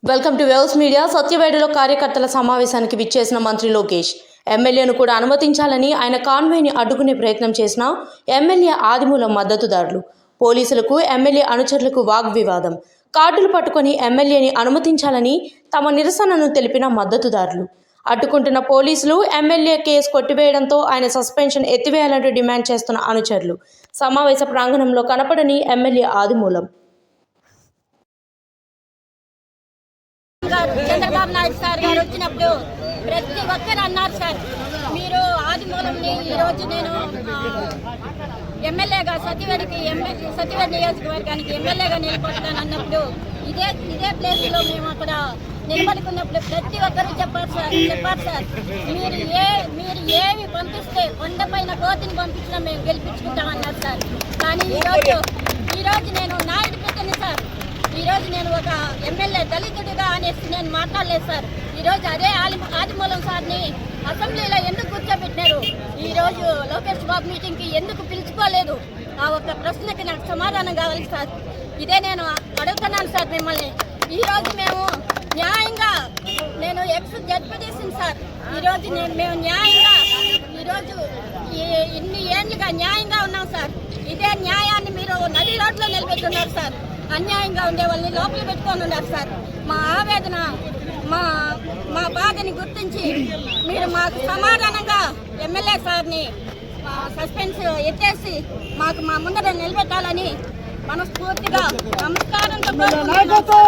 Welcome to waves media. సత్యవేడలో కార్యకర్తల సమావేశానికి విచ్చేసిన మంత్రి లోకేష్ ఎమ్మెల్యేను కూడా అనుమతించాలని ఆయన కాన్వాయ్ని అడ్డుకునే ప్రయత్నం చేసిన ఎమ్మెల్యే ఆదిమూలం మద్దతుదారులు, పోలీసులకు ఎమ్మెల్యే అనుచరులకు వాగ్వివాదం. కార్డులు పట్టుకొని ఎమ్మెల్యేని అనుమతించాలని తమ నిరసనను తెలిపిన మద్దతుదారులు, అడ్డుకుంటున్న పోలీసులు ఎమ్మెల్యే కేసు కొట్టివేయడంతో ఆయన సస్పెన్షన్ ఎత్తివేయాలంటూ డిమాండ్ చేస్తున్న అనుచరులు. సమావేశ ప్రాంగణంలో కనపడని ఎమ్మెల్యే ఆదిమూలం. చంద్రబాబు నాయుడు సార్ గారు వచ్చినప్పుడు ప్రతి ఒక్కరు అన్నారు, సార్ మీరు ఆదిమూలంని ఈరోజు నేను ఎమ్మెల్యేగా సత్యవేడి నియోజకవర్గానికి ఎమ్మెల్యేగా నిలబడతాను అన్నప్పుడు ఇదే ప్లేస్లో మేము అక్కడ నిలబడుకున్నప్పుడు ప్రతి ఒక్కరూ చెప్పారు సార్ మీరు ఏమి పంపిస్తే కొండపైన కోతిని పంపించినా మేము గెలిపించుకుంటామన్నారు సార్. కానీ ఈరోజు నేను నాయుడు పెట్టింది సార్. ఈరోజు నేను ఒక ఎమ్మెల్యే దళితుడిగా అనేసి నేను మాట్లాడలేదు సార్. ఈరోజు అదే ఆదిమూలం సార్ని అసెంబ్లీలో ఎందుకు కూర్చోబెట్టినారు, ఈరోజు లోకేష్ బాబు మీటింగ్కి ఎందుకు పిలుచుకోలేదు, ఆ ఒక్క ప్రశ్నకి నాకు సమాధానం కావాలి సార్. ఇదే నేను అడుగుతున్నాను సార్ మిమ్మల్ని. ఈరోజు మేము న్యాయంగా నేను జడ్పీటీసీని సార్. ఈరోజు మేము న్యాయంగా ఈరోజు ఇన్ని ఏళ్ళుగా న్యాయంగా ఉన్నాం సార్. ఇదే న్యాయాన్ని మీరు నడి రోడ్లో నిలబెట్టున్నారు సార్. అన్యాయంగా ఉండే వాళ్ళని లోపల పెట్టుకొని ఉన్నారు సార్. మా ఆవేదన మా బాధని గుర్తించి మీరు మాకు సమాధానంగా ఎమ్మెల్యే సార్ని సస్పెన్స్ ఎత్తేసి మాకు మా ముందర నిలబెట్టాలని మనస్ఫూర్తిగా నమస్కారంతో